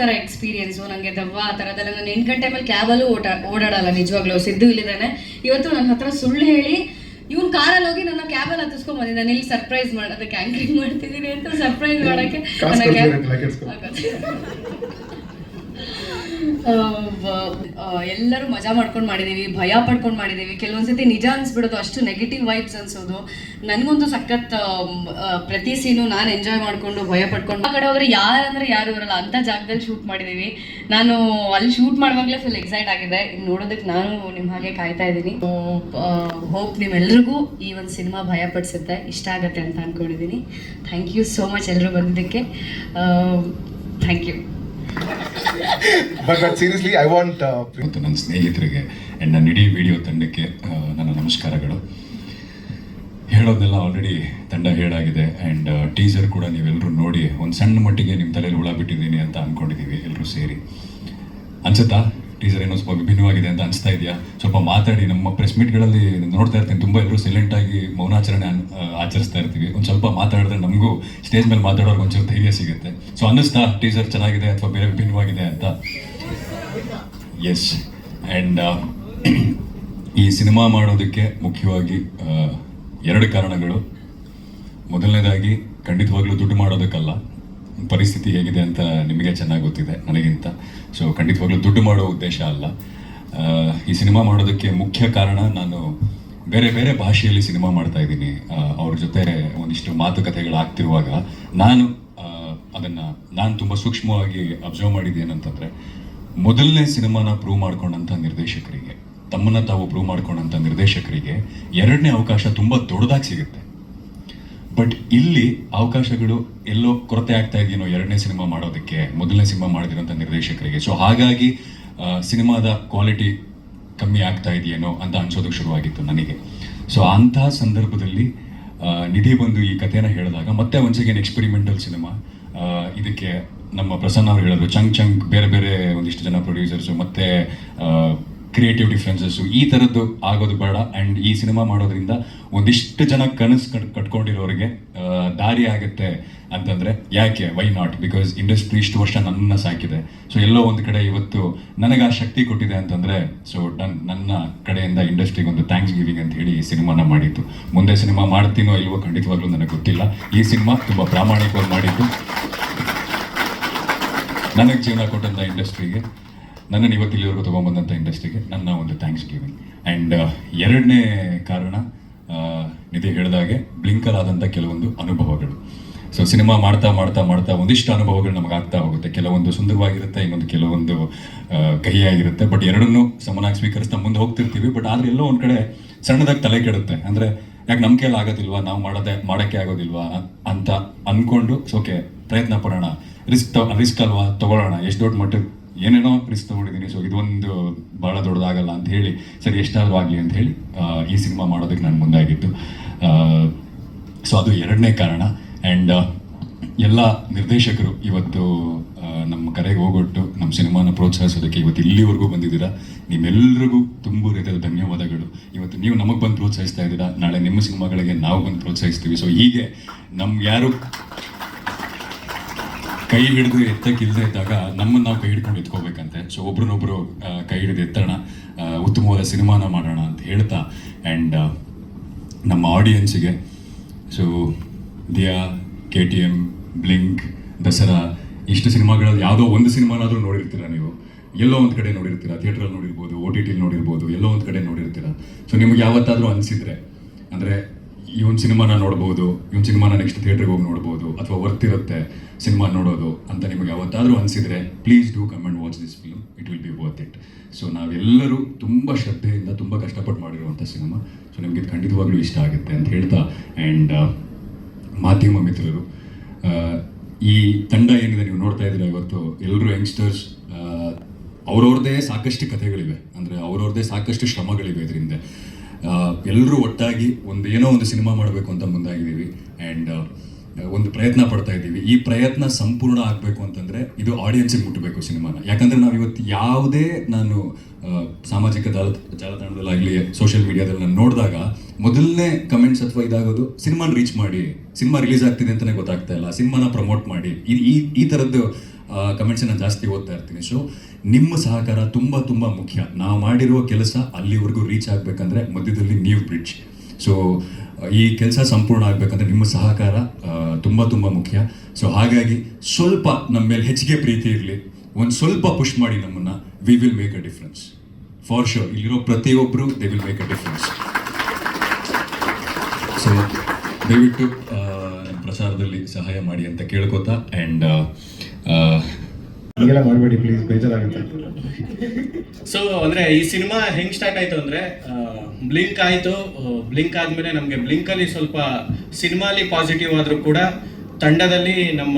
ತರ ಎಕ್ಸ್ಪೀರಿಯನ್ಸು ನನಗೆ ದವ್ವ ಆ ಥರದೆಲ್ಲ ನಾನು 8 ಗಂಟೆ ಮೇಲೆ ಕ್ಯಾಬಲ್ಲೂ ಓಡಾಡಲ್ಲ ನಿಜವಾಗ್ಲೂ. ಸಿದ್ದು ಇಲ್ಲಿದ್ದಾನೆ ಇವತ್ತು ನನ್ನ ಹತ್ರ ಸುಳ್ಳು ಹೇಳಿ ಇವ್ನು ಕಾರಲ್ಲಿ ಹೋಗಿ ನನ್ನ ಕ್ಯಾಬಲ್ಲಿ ಹತ್ತಿಸ್ಕೊಂಡ್ ಬಂದಿದ್ದೆ. ನಾನು ಇಲ್ಲಿ ಸರ್ಪ್ರೈಸ್ ಅದಕ್ಕೆ ಆಂಕರಿಂಗ್ ಮಾಡ್ತಿದ್ದೀನಿ ಅಂತ ಸರ್ಪ್ರೈಸ್ ಮಾಡೋಕ್ಕೆ ಎಲ್ಲರೂ ಮಜಾ ಮಾಡ್ಕೊಂಡು ಮಾಡಿದ್ದೀವಿ, ಭಯ ಪಡ್ಕೊಂಡು ಮಾಡಿದ್ದೀವಿ. ಕೆಲವೊಂದ್ಸತಿ ನಿಜ ಅನ್ಸ್ಬಿಡೋದು, ಅಷ್ಟು ನೆಗೆಟಿವ್ ವೈಬ್ಸ್ ಅನ್ಸೋದು. ನನಗಂತೂ ಸಖತ್ ಪ್ರತಿ ಸೀನು ನಾನು ಎಂಜಾಯ್ ಮಾಡಿಕೊಂಡು ಭಯ ಪಡ್ಕೊಂಡು ಆ ಕಡೆ ಹೋದ್ರೆ ಯಾರು ಬರಲ್ಲ ಅಂಥ ಜಾಗದಲ್ಲಿ ಶೂಟ್ ಮಾಡಿದ್ದೀವಿ. ನಾನು ಅಲ್ಲಿ ಶೂಟ್ ಮಾಡುವಾಗಲೇ ಫುಲ್ ಎಕ್ಸೈಟ್ ಆಗಿದೆ. ಇನ್ನು ನೋಡೋದಕ್ಕೆ ನಾನು ನಿಮ್ಮ ಹಾಗೆ ಕಾಯ್ತಾ ಇದ್ದೀನಿ. ಹೋಪ್ ನಿಮ್ಮೆಲ್ರಿಗೂ ಈ ಒಂದು ಸಿನಿಮಾ ಭಯ ಪಡಿಸುತ್ತೆ, ಇಷ್ಟ ಆಗುತ್ತೆ ಅಂತ ಅಂದ್ಕೊಂಡಿದ್ದೀನಿ. ಥ್ಯಾಂಕ್ ಯು ಸೋ ಮಚ್ ಎಲ್ಲರೂ ಬಂದಿದ್ದಕ್ಕೆ. Thank you. But seriously, I want ಮತ್ತು ನನ್ನ ಸ್ನೇಹಿತರಿಗೆ ಆ್ಯಂಡ್ ನನ್ನ ಇಡೀ ವಿಡಿಯೋ ತಂಡಕ್ಕೆ ನನ್ನ ನಮಸ್ಕಾರಗಳು. ಹೇಳೋದನ್ನೆಲ್ಲ ಆಲ್ರೆಡಿ ತಂಡ ಹೇಳಾಗಿದೆ. ಆ್ಯಂಡ್ ಟೀಸರ್ ಕೂಡ ನೀವೆಲ್ಲರೂ ನೋಡಿ ಒಂದು ಸಣ್ಣ ಮಟ್ಟಿಗೆ ನಿಮ್ಮ ತಲೆಯಲ್ಲಿ ಹುಳ ಬಿಟ್ಟಿದ್ದೀನಿ ಅಂತ ಅಂದ್ಕೊಂಡಿದ್ದೀವಿ ಎಲ್ಲರೂ ಸೇರಿ. ಅನ್ಸುತ್ತಾ ಟೀಸರ್ ಏನೋ ಸ್ವಲ್ಪ ವಿಭಿನ್ನವಾಗಿದೆ ಅಂತ ಅನಿಸ್ತಾ ಇದೆಯಾ? ಸ್ವಲ್ಪ ಮಾತಾಡಿ. ನಮ್ಮ ಪ್ರೆಸ್ ಮೀಟ್ಗಳಲ್ಲಿ ನೋಡ್ತಾ ಇರ್ತೀನಿ, ತುಂಬ ಎಲ್ಲರೂ ಸೈಲೆಂಟಾಗಿ ಮೌನಾಚರಣೆ ಆಚರಿಸ್ತಾ ಇರ್ತೀವಿ. ಒಂದು ಸ್ವಲ್ಪ ಮಾತಾಡಿದ್ರೆ ನಮಗೂ ಸ್ಟೇಜ್ ಮೇಲೆ ಮಾತಾಡೋರ್ಗೆ ಒಂಚೂರು ಧೈರ್ಯ ಸಿಗುತ್ತೆ. ಸೊ ಅನ್ನಿಸ್ತಾ ಟೀಸರ್ ಚೆನ್ನಾಗಿದೆ ಅಥವಾ ಬೇರೆ ವಿಭಿನ್ನವಾಗಿದೆ ಅಂತ? ಎಸ್. ಆ್ಯಂಡ್ ಈ ಸಿನಿಮಾ ಮಾಡೋದಕ್ಕೆ ಮುಖ್ಯವಾಗಿ 2 ಕಾರಣಗಳು. ಮೊದಲನೇದಾಗಿ ಖಂಡಿತವಾಗ್ಲೂ ದುಡ್ಡು ಮಾಡೋದಕ್ಕಲ್ಲ, ಪರಿಸ್ಥಿತಿ ಹೇಗಿದೆ ಅಂತ ನಿಮಗೆ ಚೆನ್ನಾಗಿ ಗೊತ್ತಿದೆ ನನಗಿಂತ. ಸೊ ಖಂಡಿತವಾಗ್ಲೂ ದುಡ್ಡು ಮಾಡೋ ಉದ್ದೇಶ ಅಲ್ಲ. ಈ ಸಿನಿಮಾ ಮಾಡೋದಕ್ಕೆ ಮುಖ್ಯ ಕಾರಣ, ನಾನು ಬೇರೆ ಬೇರೆ ಭಾಷೆಯಲ್ಲಿ ಸಿನಿಮಾ ಮಾಡ್ತಾ ಇದ್ದೀನಿ. ಅವ್ರ ಜೊತೆ ಒಂದಿಷ್ಟು ಮಾತುಕತೆಗಳಾಗ್ತಿರುವಾಗ ನಾನು ತುಂಬ ಸೂಕ್ಷ್ಮವಾಗಿ ಅಬ್ಸರ್ವ್ ಮಾಡಿದ್ದೇನಂತಂದರೆ, ಮೊದಲನೇ ಸಿನಿಮಾನ ಪ್ರೂವ್ ಮಾಡ್ಕೊಂಡಂಥ ನಿರ್ದೇಶಕರಿಗೆ, ತಮ್ಮನ್ನು ತಾವು ಪ್ರೂವ್ ಮಾಡ್ಕೊಂಡಂಥ ನಿರ್ದೇಶಕರಿಗೆ 2ನೇ ಅವಕಾಶ ತುಂಬ ದೊಡ್ಡದಾಗಿ ಸಿಗುತ್ತೆ. ಬಟ್ ಇಲ್ಲಿ ಅವಕಾಶಗಳು ಎಲ್ಲೋ ಕೊರತೆ ಆಗ್ತಾ ಇದೆಯೋ 2ನೇ ಸಿನಿಮಾ ಮಾಡೋದಕ್ಕೆ ಮೊದಲನೇ ಸಿನಿಮಾ ಮಾಡಿದಿರೋಂಥ ನಿರ್ದೇಶಕರಿಗೆ. ಸೊ ಹಾಗಾಗಿ ಸಿನಿಮಾದ ಕ್ವಾಲಿಟಿ ಕಮ್ಮಿ ಆಗ್ತಾ ಇದೆಯೇನೋ ಅಂತ ಅನ್ಸೋದಕ್ಕೆ ಶುರುವಾಗಿತ್ತು ನನಗೆ. ಸೊ ಅಂತಹ ಸಂದರ್ಭದಲ್ಲಿ ನಿಧಿ ಬಂದು ಈ ಕಥೆನ ಹೇಳಿದಾಗ, ಮತ್ತೆ ಒನ್ಸ್ ಅಗೇನ್ ಎಕ್ಸ್ಪೆರಿಮೆಂಟಲ್ ಸಿನಿಮಾ. ಇದಕ್ಕೆ ನಮ್ಮ ಪ್ರಸನ್ನ ಅವರು ಹೇಳಿದ್ರು, ಚಂಕ್ ಬೇರೆ ಬೇರೆ ಒಂದಿಷ್ಟು ಜನ ಪ್ರೊಡ್ಯೂಸರ್ಸು ಮತ್ತು ಕ್ರಿಯೇಟಿವ್ ಡಿಫ್ರೆನ್ಸಸ್ಸು ಈ ಥರದ್ದು ಆಗೋದು ಬೇಡ. ಆ್ಯಂಡ್ ಈ ಸಿನಿಮಾ ಮಾಡೋದ್ರಿಂದ ಒಂದಿಷ್ಟು ಜನ ಕನಸು ಕಟ್ಕೊಂಡಿರೋರಿಗೆ ದಾರಿ ಆಗುತ್ತೆ ಅಂತಂದರೆ ಯಾಕೆ, ವೈ ನಾಟ್? ಬಿಕಾಸ್ ಇಂಡಸ್ಟ್ರಿ ಇಷ್ಟು ವರ್ಷ ನನ್ನನ್ನು ಸಾಕಿದೆ. ಸೊ ಎಲ್ಲೋ ಒಂದು ಕಡೆ ಇವತ್ತು ನನಗೆ ಆ ಶಕ್ತಿ ಕೊಟ್ಟಿದೆ ಅಂತಂದರೆ, ಸೊ ನನ್ನ ಕಡೆಯಿಂದ ಇಂಡಸ್ಟ್ರಿಗೆ ಒಂದು ಥ್ಯಾಂಕ್ಸ್ ಗಿವಿಂಗ್ ಅಂತ ಹೇಳಿ ಈ ಸಿನಿಮಾನ ಮಾಡಿದ್ದು. ಮುಂದೆ ಸಿನಿಮಾ ಮಾಡ್ತೀನೋ ಇಲ್ವೋ ಖಂಡಿತವಾಗ್ಲೂ ನನಗೆ ಗೊತ್ತಿಲ್ಲ. ಈ ಸಿನಿಮಾ ತುಂಬ ಪ್ರಾಮಾಣಿಕವಾಗಿ ಮಾಡಿದ್ದು, ನನಗೆ ಜೀವನ ಕೊಟ್ಟಂಥ ಇಂಡಸ್ಟ್ರಿಗೆ, ನನ್ನನ್ನು ಇವತ್ತಿಲ್ಲಿವರೆಗೂ ತೊಗೊಂಬಂದಂಥ ಇಂಡಸ್ಟ್ರಿಗೆ ನನ್ನ ಒಂದು ಥ್ಯಾಂಕ್ಸ್ ಗಿವಿಂಗ್. ಆ್ಯಂಡ್ 2ನೇ ಕಾರಣ, ನಿಧಿ ಹೇಳಿದಾಗೆ ಬ್ಲಿಂಕಲಾದಂಥ ಕೆಲವೊಂದು ಅನುಭವಗಳು. ಸೊ ಸಿನಿಮಾ ಮಾಡ್ತಾ ಮಾಡ್ತಾ ಮಾಡ್ತಾ ಒಂದಿಷ್ಟು ಅನುಭವಗಳು ನಮಗಾಗ್ತಾ ಹೋಗುತ್ತೆ. ಕೆಲವೊಂದು ಸುಂದರವಾಗಿರುತ್ತೆ, ಇನ್ನೊಂದು ಕೆಲವೊಂದು ಕಹಿಯಾಗಿರುತ್ತೆ. ಬಟ್ ಎರಡನ್ನೂ ಸಮನಾಗಿ ಸ್ವೀಕರಿಸ್ತಾ ಮುಂದೆ ಹೋಗ್ತಿರ್ತೀವಿ. ಬಟ್ ಆದರೆ ಎಲ್ಲೋ ಒಂದು ಕಡೆ ಸಣ್ಣದಾಗಿ ತಲೆ ಕೆಡುತ್ತೆ. ಅಂದರೆ ಯಾಕೆ ನಮ್ಮ ಕೈಯಲ್ಲಿ ಆಗೋದಿಲ್ವಾ, ನಾವು ಮಾಡೋಕ್ಕೆ ಆಗೋದಿಲ್ವಾ ಅಂತ ಅಂದ್ಕೊಂಡು ಓಕೆ ಪ್ರಯತ್ನ ಪಡೋಣ, ರಿಸ್ಕ್ ಅಲ್ವಾ ತೊಗೊಳ್ಳೋಣ, ಎಷ್ಟು ದೊಡ್ಡ ಮಟ್ಟಕ್ಕೆ ಏನೇನೋ ರಿಸ್ಕ್ ತೊಗೊಂಡಿದ್ದೀನಿ. ಸೊ ಇದೊಂದು ಭಾಳ ದೊಡ್ಡದಾಗಲ್ಲ ಅಂತ ಹೇಳಿ, ಸರಿ ಎಷ್ಟಾದರೂ ಆಗಲಿ ಅಂತ ಹೇಳಿ ಈ ಸಿನಿಮಾ ಮಾಡೋದಕ್ಕೆ ನಾನು ಮುಂದಾಗಿದ್ದು. ಸೊ ಅದು 2ನೇ ಕಾರಣ. ಆ್ಯಂಡ್ ಎಲ್ಲ ನಿರ್ದೇಶಕರು ಇವತ್ತು ನಮ್ಮ ಕರೆಗೆ ಹೋಗೊಟ್ಟು ನಮ್ಮ ಸಿನಿಮಾನ ಪ್ರೋತ್ಸಾಹಿಸೋದಕ್ಕೆ ಇವತ್ತು ಇಲ್ಲಿವರೆಗೂ ಬಂದಿದ್ದೀರಾ. ನಿಮ್ಮೆಲ್ಲರಿಗೂ ತುಂಬ ರೀತಿಯ ಧನ್ಯವಾದಗಳು. ಇವತ್ತು ನೀವು ನಮಗೆ ಬಂದು ಪ್ರೋತ್ಸಾಹಿಸ್ತಾ ಇದ್ದೀರಾ, ನಾಳೆ ನಿಮ್ಮ ಸಿನಿಮಾಗಳಿಗೆ ನಾವು ಬಂದು ಪ್ರೋತ್ಸಾಹಿಸ್ತೀವಿ. ಸೊ ಹೀಗೆ ನಮ್ಗೆ ಯಾರು ಕೈ ಹಿಡಿದು ಎತ್ತಕ್ಕಿಲ್ಲದೆ ಇದ್ದಾಗ ನಮ್ಮನ್ನು ನಾವು ಕೈ ಹಿಡ್ಕೊಂಡು ಎತ್ಕೋಬೇಕಂತೆ. ಸೊ ಒಬ್ರನ್ನೊಬ್ರು ಕೈ ಹಿಡಿದು ಎತ್ತೋಣ, ಉತ್ತಮವಾದ ಸಿನಿಮಾನ ಮಾಡೋಣ ಅಂತ ಹೇಳ್ತಾ, ಆ್ಯಂಡ್ ನಮ್ಮ ಆಡಿಯನ್ಸಿಗೆ, so Dia, KTM, Blink, Dasara ಇಷ್ಟು ಸಿನಿಮಾಗಳಲ್ಲಿ ಯಾವುದೋ ಒಂದು ಸಿನಿಮಾನಾದರೂ ನೋಡಿರ್ತೀರ ನೀವು, ಎಲ್ಲೋ ಒಂದು ಕಡೆ ನೋಡಿರ್ತೀರ, ಥಿಯೇಟ್ರಲ್ಲಿ ನೋಡಿರ್ಬೋದು, OTT ನೋಡಿರ್ಬೋದು, ಎಲ್ಲೋ ಒಂದು ಕಡೆ ನೋಡಿರ್ತೀರ. ಸೊ ನಿಮಗೆ ಯಾವತ್ತಾದರೂ ಅನಿಸಿದ್ರೆ, ಅಂದರೆ ಈ ಒಂದು ಸಿನಿಮಾನ ನೋಡ್ಬೋದು, ಈ ಒಂದು ಸಿನಿಮಾನ ನೆಕ್ಸ್ಟ್ ಥಿಯೇಟ್ರಿಗೆ ಹೋಗಿ ನೋಡ್ಬೋದು, ಅಥವಾ ವರ್ತಿರುತ್ತೆ ಸಿನಿಮಾ ನೋಡೋದು ಅಂತ ನಿಮಗೆ ಯಾವತ್ತಾದರೂ ಅನಿಸಿದರೆ, please do come and watch this film, it will be worth it. So ನಾವೆಲ್ಲರೂ ತುಂಬ ಶ್ರದ್ಧೆಯಿಂದ ತುಂಬ ಕಷ್ಟಪಟ್ಟು ಮಾಡಿರುವಂಥ ಸಿನಿಮಾ. ಸೊ ನಿಮಗೆ ಇದು ಖಂಡಿತವಾಗ್ಲೂ ಇಷ್ಟ ಆಗುತ್ತೆ ಅಂತ ಹೇಳ್ತಾ, ಆ್ಯಂಡ್ ಮಾಧ್ಯಮ ಮಿತ್ರರು, ಈ ತಂಡ ಏನಿದೆ ನೀವು ನೋಡ್ತಾ ಇದ್ದೀರಾ ಇವತ್ತು, ಎಲ್ಲರೂ ಯಂಗ್ಸ್ಟರ್ಸ್, ಅವ್ರವ್ರದ್ದೇ ಸಾಕಷ್ಟು ಕಥೆಗಳಿವೆ, ಅಂದರೆ ಅವ್ರವ್ರದ್ದೇ ಸಾಕಷ್ಟು ಶ್ರಮಗಳಿವೆ ಇದರಿಂದ. ಎಲ್ಲರೂ ಒಟ್ಟಾಗಿ ಏನೋ ಒಂದು ಸಿನಿಮಾ ಮಾಡಬೇಕು ಅಂತ ಮುಂದಾಗಿದ್ದೀವಿ. ಆ್ಯಂಡ್ ಒಂದು ಪ್ರಯತ್ನ ಪಡ್ತಾ ಇದ್ದೀವಿ. ಈ ಪ್ರಯತ್ನ ಸಂಪೂರ್ಣ ಆಗಬೇಕು ಅಂತಂದರೆ ಇದು ಆಡಿಯನ್ಸಿಗೆ ಮುಟ್ಟಬೇಕು ಸಿನಿಮಾನ. ಯಾಕಂದರೆ ನಾವು ಇವತ್ತು ಯಾವುದೇ ನಾನು ಸಾಮಾಜಿಕ ಜಾಲತಾಣದಲ್ಲಾಗಲಿ ಸೋಷಿಯಲ್ ಮೀಡಿಯಾದಲ್ಲಿ ನಾನು ನೋಡಿದಾಗ ಮೊದಲನೇ ಕಮೆಂಟ್ಸ್ ಅಥವಾ ಇದಾಗೋದು, ಸಿನಿಮಾನ ರೀಚ್ ಮಾಡಿ, ಸಿನಿಮಾ ರಿಲೀಸ್ ಆಗ್ತಿದೆ ಅಂತಲೇ ಗೊತ್ತಾಗ್ತಾ ಇಲ್ಲ, ಸಿನಿಮಾನ ಪ್ರಮೋಟ್ ಮಾಡಿ, ಈ ಥರದ್ದು ಕಮೆಂಟ್ಸನ್ನು ಜಾಸ್ತಿ ಓದ್ತಾ ಇರ್ತೀನಿ. ಸೊ ನಿಮ್ಮ ಸಹಕಾರ ತುಂಬ ತುಂಬ ಮುಖ್ಯ. ನಾವು ಮಾಡಿರುವ ಕೆಲಸ ಅಲ್ಲಿವರೆಗೂ ರೀಚ್ ಆಗಬೇಕಂದ್ರೆ ಮಧ್ಯದಲ್ಲಿ ನೀವು ಬ್ರಿಡ್ಜ್. ಸೊ ಈ ಕೆಲಸ ಸಂಪೂರ್ಣ ಆಗಬೇಕಂದ್ರೆ ನಿಮ್ಮ ಸಹಕಾರ ತುಂಬ ತುಂಬ ಮುಖ್ಯ. ಸೊ ಹಾಗಾಗಿ ಸ್ವಲ್ಪ ನಮ್ಮ ಮೇಲೆ ಹೆಚ್ಚಿಗೆ ಪ್ರೀತಿ ಇರಲಿ, ಒಂದು ಸ್ವಲ್ಪ ಪುಷ್ ಮಾಡಿ ನಮ್ಮನ್ನು. We will make a difference for sure. ಇಲ್ಲಿರೋ ಪ್ರತಿಯೊಬ್ಬರು they will make a difference. So ದಯವಿಟ್ಟು ನಮ್ಮ ಪ್ರಚಾರದಲ್ಲಿ ಸಹಾಯ ಮಾಡಿ ಅಂತ ಕೇಳ್ಕೊತಾ. ಆ್ಯಂಡ್ ಹೀಗೆಲ್ಲ ಮಾಡಬೇಡಿ ಪ್ಲೀಸ್, ಬೇಜಾರಾಗುತ್ತೆ. ಸೊ ಅಂದರೆ ಈ ಸಿನಿಮಾ ಹೆಂಗೆ ಸ್ಟಾರ್ಟ್ ಆಯಿತು ಅಂದರೆ, ಬ್ಲಿಂಕ್ ಆಯಿತು. ಬ್ಲಿಂಕ್ ಆದಮೇಲೆ ನಮಗೆ ಬ್ಲಿಂಕಲ್ಲಿ ಸ್ವಲ್ಪ ಸಿನಿಮಾಲಿ ಪಾಸಿಟಿವ್ ಆದರೂ ಕೂಡ ತಂಡದಲ್ಲಿ ನಮ್ಮ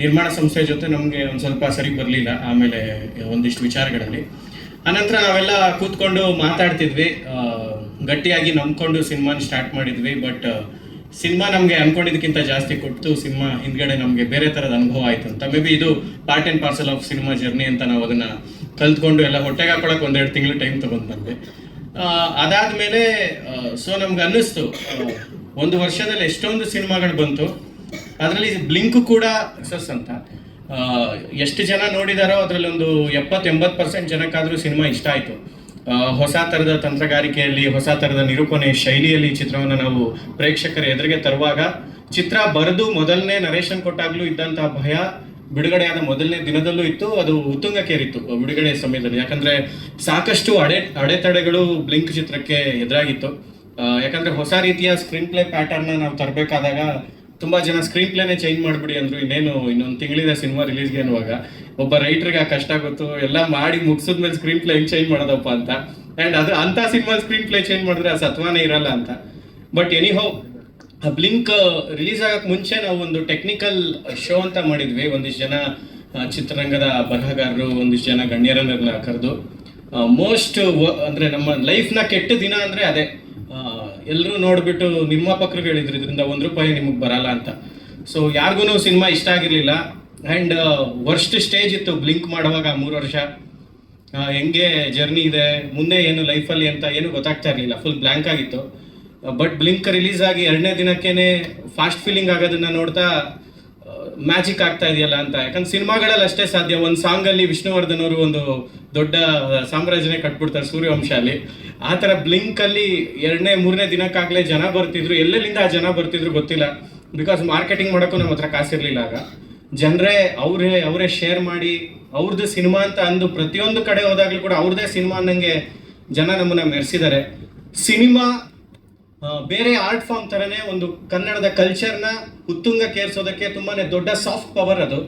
ನಿರ್ಮಾಣ ಸಂಸ್ಥೆ ಜೊತೆ ನಮಗೆ ಒಂದು ಸ್ವಲ್ಪ ಸರಿ ಬರಲಿಲ್ಲ ಆಮೇಲೆ ಒಂದಿಷ್ಟು ವಿಚಾರಗಳಲ್ಲಿ. ಆನಂತರ ನಾವೆಲ್ಲ ಕೂತ್ಕೊಂಡು ಮಾತಾಡ್ತಿದ್ವಿ, ಗಟ್ಟಿಯಾಗಿ ನಂಬ್ಕೊಂಡು ಸಿನಿಮಾನ ಸ್ಟಾರ್ಟ್ ಮಾಡಿದ್ವಿ. ಬಟ್ ಸಿನಿಮಾ ನಮಗೆ ಅಂದ್ಕೊಂಡಿದ್ದಕ್ಕಿಂತ ಜಾಸ್ತಿ ಕೊಟ್ಟು ಸಿನಿಮಾ ಹಿಂದ್ಗಡೆ ನಮಗೆ ಬೇರೆ ಥರದ ಅನುಭವ ಆಯಿತು ಅಂತ. ಮೇ ಬಿ ಇದು part and parcel of cinema journey ಅಂತ ನಾವು ಅದನ್ನು ಕಲ್ತ್ಕೊಂಡು ಎಲ್ಲ ಹೊಟ್ಟೆಗೆ ಹಾಕೊಳಕ್ಕೆ 1-2 ತಿಂಗಳು ಟೈಮ್ ತೊಗೊಂಡು ಬಂದ್ವಿ. ಅದಾದಮೇಲೆ ಸೊ ನಮ್ಗೆ ಅನ್ನಿಸ್ತು, 1 ವರ್ಷದಲ್ಲಿ ಎಷ್ಟೊಂದು ಸಿನಿಮಾಗಳು ಬಂತು, ಅದರಲ್ಲಿ ಬ್ಲಿಂಕ್ ಕೂಡ ಸಕ್ಸಸ್ ಅಂತ. ಎಷ್ಟು ಜನ ನೋಡಿದಾರೋ ಅದರಲ್ಲಿ ಒಂದು 70-80% ಜನಕ್ಕಾದರೂ ಸಿನಿಮಾ ಇಷ್ಟ ಆಯಿತು. ಹೊಸ ಥರದ ತಂತ್ರಗಾರಿಕೆಯಲ್ಲಿ, ಹೊಸ ಥರದ ನಿರೂಪಣೆ ಶೈಲಿಯಲ್ಲಿ ಚಿತ್ರವನ್ನು ನಾವು ಪ್ರೇಕ್ಷಕರ ಎದುರಿಗೆ ತರುವಾಗ, ಚಿತ್ರ ಬರೆದು ಮೊದಲನೇ ನರೇಶನ್ ಕೊಟ್ಟಾಗಲೂ ಇದ್ದಂಥ ಭಯ ಬಿಡುಗಡೆಯಾದ ಮೊದಲನೇ ದಿನದಲ್ಲೂ ಇತ್ತು. ಅದು ಉತ್ತುಂಗಕ್ಕೇರಿತ್ತು ಬಿಡುಗಡೆ ಸಮಯದಲ್ಲಿ. ಯಾಕಂದರೆ ಸಾಕಷ್ಟು ಅಡೆತಡೆಗಳು ಬ್ಲಿಂಕ್ ಚಿತ್ರಕ್ಕೆ ಎದುರಾಗಿತ್ತು. ಯಾಕಂದರೆ ಹೊಸ ರೀತಿಯ ಸ್ಕ್ರೀನ್ ಪ್ಲೇ ಪ್ಯಾಟರ್ನ ನಾವು ತರಬೇಕಾದಾಗ ತುಂಬ ಜನ ಸ್ಕ್ರೀನ್ ಪ್ಲೇನೇ ಚೇಂಜ್ ಮಾಡಿಬಿಡಿ ಅಂದರು. ಇನ್ನೊಂದು ತಿಂಗಳಿದೆ ಸಿನಿಮಾ ರಿಲೀಸ್ಗೆ ಅನ್ನುವಾಗ ಒಬ್ಬ ರೈಟ್ರಿಗೆ ಆ ಕಷ್ಟ ಗೊತ್ತು, ಎಲ್ಲ ಮಾಡಿ ಮುಗಿಸಿದ್ಮೇಲೆ ಸ್ಕ್ರೀನ್ ಪ್ಲೇ ಹೆಂಗೆ ಚೇಂಜ್ ಮಾಡೋದಪ್ಪ ಅಂತ. ಆ್ಯಂಡ್ ಅದು ಅಂಥ ಸಿನಿಮಾ ಸ್ಕ್ರೀನ್ ಪ್ಲೇ ಚೇಂಜ್ ಮಾಡಿದ್ರೆ ಆ ಸತ್ವಾನೇ ಇರಲ್ಲ ಅಂತ. ಬಟ್ ಎನಿಹೌ, ಆ ಬ್ಲಿಂಕ್ ರಿಲೀಸ್ ಆಗೋಕ್ಕೆ ಮುಂಚೆ ನಾವು ಒಂದು ಟೆಕ್ನಿಕಲ್ ಶೋ ಅಂತ ಮಾಡಿದ್ವಿ. ಒಂದಿಷ್ಟು ಜನ ಚಿತ್ರರಂಗದ ಬರಹಗಾರರು, ಒಂದಿಷ್ಟು ಜನ ಗಣ್ಯರನ್ನೆಲ್ಲ ಕರೆದು ಅಂದರೆ ನಮ್ಮ ಲೈಫ್ನ ಕೆಟ್ಟ ದಿನ ಅಂದರೆ ಅದೇ. ಎಲ್ಲರೂ ನೋಡಿಬಿಟ್ಟು ನಿರ್ಮಾಪಕರು ಹೇಳಿದ್ರು ಇದರಿಂದ ₹1 ನಿಮಗೆ ಬರಲ್ಲ ಅಂತ. ಸೊ ಯಾರಿಗೂ ಸಿನಿಮಾ ಇಷ್ಟ ಆಗಿರಲಿಲ್ಲ. ಆ್ಯಂಡ್ ವರ್ಸ್ಟ್ ಸ್ಟೇಜ್ ಇತ್ತು ಬ್ಲಿಂಕ್ ಮಾಡುವಾಗ 3 ವರ್ಷ. ಹೆಂಗೆ ಜರ್ನಿ ಇದೆ ಮುಂದೆ ಏನು ಲೈಫಲ್ಲಿ ಅಂತ ಏನು ಗೊತ್ತಾಗ್ತಾ ಇರಲಿಲ್ಲ, ಫುಲ್ ಬ್ಲ್ಯಾಂಕ್ ಆಗಿತ್ತು. ಬಟ್ ಬ್ಲಿಂಕ್ ರಿಲೀಸ್ ಆಗಿ 2ನೇ ದಿನಕ್ಕೇ ಫಾಸ್ಟ್ ಫೀಲಿಂಗ್ ಆಗೋದನ್ನು ನೋಡ್ತಾ ಮ್ಯಾಜಿಕ್ ಆಗ್ತಾ ಇದೆಯಲ್ಲ ಅಂತ. ಯಾಕಂದ್ರೆ ಸಿನಿಮಾಗಳಲ್ಲಿ ಅಷ್ಟೇ ಸಾಧ್ಯ. ಒಂದು ಸಾಂಗಲ್ಲಿ ವಿಷ್ಣುವರ್ಧನ್ ಅವರು ಒಂದು ದೊಡ್ಡ ಸಾಮ್ರಾಜ್ಯನೇ ಕಟ್ಬಿಡ್ತಾರೆ ಸೂರ್ಯವಂಶ ಅಲ್ಲಿ. ಆ ಥರ ಬ್ಲಿಂಕಲ್ಲಿ 2ನೇ 3ನೇ ದಿನಕ್ಕಾಗಲೇ ಜನ ಬರ್ತಿದ್ರು. ಎಲ್ಲೆಲ್ಲಿಂದ ಆ ಜನ ಬರ್ತಿದ್ರು ಗೊತ್ತಿಲ್ಲ, ಬಿಕಾಸ್ ಮಾರ್ಕೆಟಿಂಗ್ ಮಾಡೋಕ್ಕೂ ನಮ್ಮ ಹತ್ರ ಕಾಸಿರಲಿಲ್ಲ ಆಗ. ಜನರೇ ಅವರೇ ಶೇರ್ ಮಾಡಿ ಅವ್ರದ್ದು ಸಿನಿಮಾ ಅಂತ ಅಂದು ಪ್ರತಿಯೊಂದು ಕಡೆ ಹೋದಾಗಲೂ ಕೂಡ ಅವ್ರದ್ದೇ ಸಿನಿಮಾ ಅನ್ನಂಗೆ ಜನ ನಮ್ಮನ್ನು ಮೆರೆಸಿದ್ದಾರೆ. ಸಿನಿಮಾ ಬೇರೆ ಆರ್ಟ್ ಫಾರ್ಮ್ ಥರನೇ ಒಂದು ಕನ್ನಡದ ಕಲ್ಚರ್ನ ಉತ್ತುಂಗಕ್ಕೇರಿಸೋದಕ್ಕೆ ತುಂಬಾ ದೊಡ್ಡ ಸಾಫ್ಟ್ ಪವರ್ ಅದು.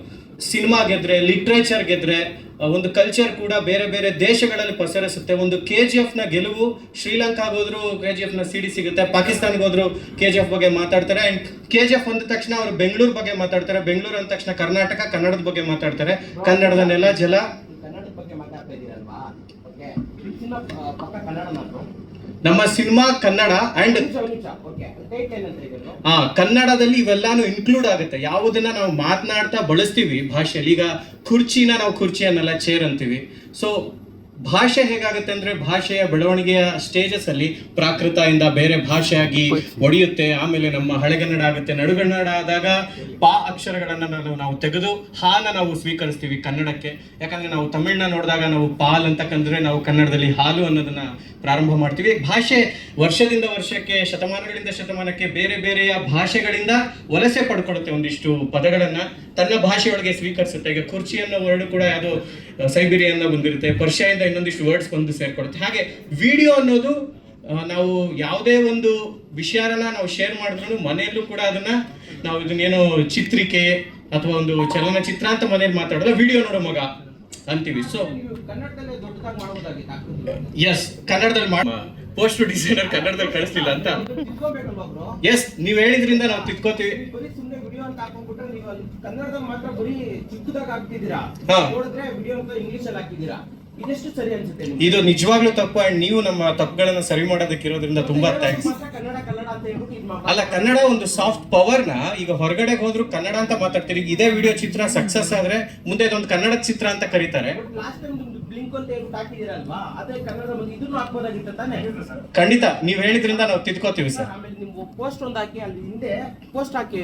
ಸಿನಿಮಾ ಗೆದ್ರೆ, ಲಿಟ್ರೇಚರ್ ಗೆದ್ರೆ, ಒಂದು ಕಲ್ಚರ್ ಕೂಡ ಬೇರೆ ಬೇರೆ ದೇಶಗಳಲ್ಲಿ ಪಸರಿಸುತ್ತೆ. ಒಂದು KGFನ ಗೆಲುವು ಶ್ರೀಲಂಕಾಗೆ ಹೋದ್ರು KGFನ CD ಸಿಗುತ್ತೆ, ಪಾಕಿಸ್ತಾನ್ಗೆ ಹೋದ್ರು KGF ಬಗ್ಗೆ ಮಾತಾಡ್ತಾರೆ. ಆ್ಯಂಡ್ KGF ಅಂದ ತಕ್ಷಣ ಅವರು ಬೆಂಗಳೂರು ಬಗ್ಗೆ ಮಾತಾಡ್ತಾರೆ, ಬೆಂಗಳೂರು ಅಂದ ತಕ್ಷಣ ಕರ್ನಾಟಕ, ಕನ್ನಡದ ಬಗ್ಗೆ ಮಾತಾಡ್ತಾರೆ. ಕನ್ನಡದ ನೆಲ ಜಲ, ಕನ್ನಡದ ಬಗ್ಗೆ ಮಾತಾಡ್ತಾ ಇದ್ದೀರಲ್ವಾ? ಓಕೆ, ಪಕ್ಕ ಕನ್ನಡ ಮಾತು. ನಮ್ಮ ಸಿನಿಮಾ ಕನ್ನಡ ಆ್ಯಂಡ್ ಕನ್ನಡದಲ್ಲಿ ಇವೆಲ್ಲಾನು ಇನ್ಕ್ಲೂಡ್ ಆಗುತ್ತೆ. ಯಾವುದನ್ನ ನಾವು ಮಾತನಾಡ್ತಾ ಬಳಸ್ತೀವಿ ಭಾಷೆಯಲ್ಲಿ. ಈಗ ಕುರ್ಚಿನ ನಾವು ಕುರ್ಚಿ ಅನ್ನಲ್ಲ, ಚೇರ್ ಅಂತೀವಿ. ಸೊ ಭಾಷೆ ಹೇಗಾಗುತ್ತೆ ಅಂದರೆ, ಭಾಷೆಯ ಬೆಳವಣಿಗೆಯ ಸ್ಟೇಜಸ್ ಅಲ್ಲಿ ಪ್ರಾಕೃತ ಇಂದ ಬೇರೆ ಭಾಷೆಯಾಗಿ ಒಡೆಯುತ್ತೆ. ಆಮೇಲೆ ನಮ್ಮ ಹಳೆಗನ್ನಡ ಆಗುತ್ತೆ. ನಡುಗನ್ನಡ ಆದಾಗ ಅಕ್ಷರಗಳನ್ನು ನಾವು ತೆಗೆದು ಹಾನ ನಾವು ಸ್ವೀಕರಿಸ್ತೀವಿ ಕನ್ನಡಕ್ಕೆ. ಯಾಕಂದ್ರೆ ನಾವು ತಮಿಳ್ನ ನೋಡಿದಾಗ ನಾವು ಪಾಲ್ ಅಂತ ಕಂಡ್ರೆ ನಾವು ಕನ್ನಡದಲ್ಲಿ ಹಾಲು ಅನ್ನೋದನ್ನ ಪ್ರಾರಂಭ ಮಾಡ್ತೀವಿ. ಭಾಷೆ ವರ್ಷದಿಂದ ವರ್ಷಕ್ಕೆ, ಶತಮಾನಗಳಿಂದ ಶತಮಾನಕ್ಕೆ ಬೇರೆ ಬೇರೆಯ ಭಾಷೆಗಳಿಂದ ವಲಸೆ ಪಡ್ಕೊಡುತ್ತೆ. ಒಂದಿಷ್ಟು ಪದಗಳನ್ನ ತನ್ನ ಭಾಷೆಯೊಳಗೆ ಸ್ವೀಕರಿಸುತ್ತೆ. ಈಗ ಕುರ್ಚಿ ಅನ್ನೋ ವರ್ಡ್ ಕೂಡ ಯಾವುದೋ ಸೈಬೀರಿಯಿಂದ ಬಂದಿರುತ್ತೆ, ಪರ್ಷಿಯಾದಿಂದ ಇನ್ನೊಂದಿಷ್ಟು ವರ್ಡ್ಸ್ ಬಂದು ಸೇರ್ಕೊಡುತ್ತೆ. ಹಾಗೆ ವಿಡಿಯೋ ಅನ್ನೋದು ನಾವು ಯಾವುದೇ ಒಂದು ವಿಷಯನ ನಾವು ಶೇರ್ ಮಾಡಿದ್ರು ಮನೆಯಲ್ಲೂ ಕೂಡ ಅದನ್ನ ನಾವು ಇದನ್ನೇನೋ ಚಿತ್ರಿಕೆ ಅಥವಾ ಒಂದು ಚಲನಚಿತ್ರ ಅಂತ ಮನೇಲಿ ಮಾತಾಡೋಲ್ಲ, ವಿಡಿಯೋ ನೋಡೋ ಮಗ ಅಂತೀವಿ. ಸೊ ಕನ್ನಡದಲ್ಲೇ ದೊಡ್ಡದಾಗಿ ಮಾಡಬಹುದಾಗಿತ್ತು. ಎಸ್, ಕನ್ನಡದಲ್ಲಿ ಪೋಸ್ಟ್ ಡಿಸೈನರ್ ಕನ್ನಡದಲ್ಲಿ ಕಳಿಸ್ಲಿಲ್ಲ ಅಂತ. ಎಸ್, ನೀವ್ ಹೇಳಿದ್ರಿಂದ ನಾವು ತಿದ್ಕೋತೀವಿ. ಸುಮ್ಮನೆ ವಿಡಿಯೋ ಅಂತ ಹಾಕೊಂಡ್ಬಿಟ್ರೆ ನೀವು ಕನ್ನಡದಲ್ಲಿ ಮಾತ್ರ ಬರೀ ಚಿಕ್ಕದಾಗ ಹಾಕ್ತಿದ್ದೀರಾ, ನೋಡಿದ್ರೆ ವಿಡಿಯೋ ಅಂತ ಇಂಗ್ಲಿಷ್ ಅಲ್ಲಿ ಹಾಕಿದ್ದೀರಾ. ಇದೆಷ್ಟು ಸರಿ ಅನ್ಸುತ್ತೆ? ಇದು ನಿಜವಾಗ್ಲೂ ತಪ್ಪು. ಅಂಡ್ ನೀವು ನಮ್ಮ ತಪ್ಪುಗಳನ್ನ ಸರಿ ಮಾಡೋದಕ್ಕಿರೋದ್ರಿಂದ ತುಂಬಾ ಥ್ಯಾಂಕ್ಸ್. ಅಲ್ಲ, ಕನ್ನಡ ಒಂದು ಸಾಫ್ಟ್ ಪವರ್ನ ಈಗ ಹೊರಗಡೆ ಹೋದ್ರು ಕನ್ನಡ ಅಂತ ಮಾತಾಡ್ತೀರಿ. ಇದೇ ವಿಡಿಯೋ ಚಿತ್ರ ಸಕ್ಸಸ್ ಆದ್ರೆ ಮುಂದೆ ಇದೊಂದು ಕನ್ನಡ ಚಿತ್ರ ಅಂತ ಕರೀತಾರೆ. ಖಂಡಿತ, ನೀವ್ ಹೇಳಿದ್ರಿಂದ ನಾವು ತಿದ್ಕೋತೀವಿ ಸರ್. ಆಮೇಲೆ ನೀವು ಪೋಸ್ಟ್ ಒಂದು ಹಾಕಿ, ಅಲ್ಲಿ ಹಿಂದೆ ಪೋಸ್ಟ್ ಹಾಕಿ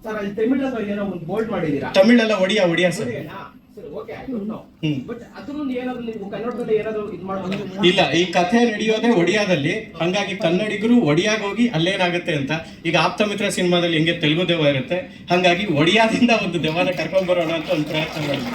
ಸರ್ ಅಲ್ಲಿ ತಮಿಳಲ್ಲಿ ಏನೋ ಒಂದು ಬೋಲ್ಡ್ ಮಾಡಿದ್ದೀರಾ. ತಮಿಳೆಲ್ಲ ಒಡಿಯಾ sir. Sir okay I don't know. Hmm. But ಅದನ್ನು ಏನಾದ್ರು ನೀವು ಕನ್ನಡದಲ್ಲಿ ಏನಾದ್ರು ಇದು ಮಾಡ್ಬೋದು. ಇಲ್ಲ, ಈ ಕಥೆ ನಡೆಯೋದೇ ಒಡಿಯಾದಲ್ಲಿ, ಹಂಗಾಗಿ ಕನ್ನಡಿಗರು ಒಡಿಯಾಗ ಹೋಗಿ ಅಲ್ಲೇನಾಗುತ್ತೆ ಅಂತ. ಈಗ ಆಪ್ತಮಿತ್ರ ಸಿನಿಮಾದಲ್ಲಿ ಹೆಂಗೆ ತೆಲುಗು ದೆವ್ವ ಇರುತ್ತೆ, ಹಂಗಾಗಿ ಒಡಿಯಾದಿಂದ ಒಂದು ದೆವ್ವನ ಕರ್ಕೊಂಡ್ ಬರೋಣ ಅಂತ ಒಂದು ಪ್ರಯತ್ನ ಮಾಡಿದ್ವಿ.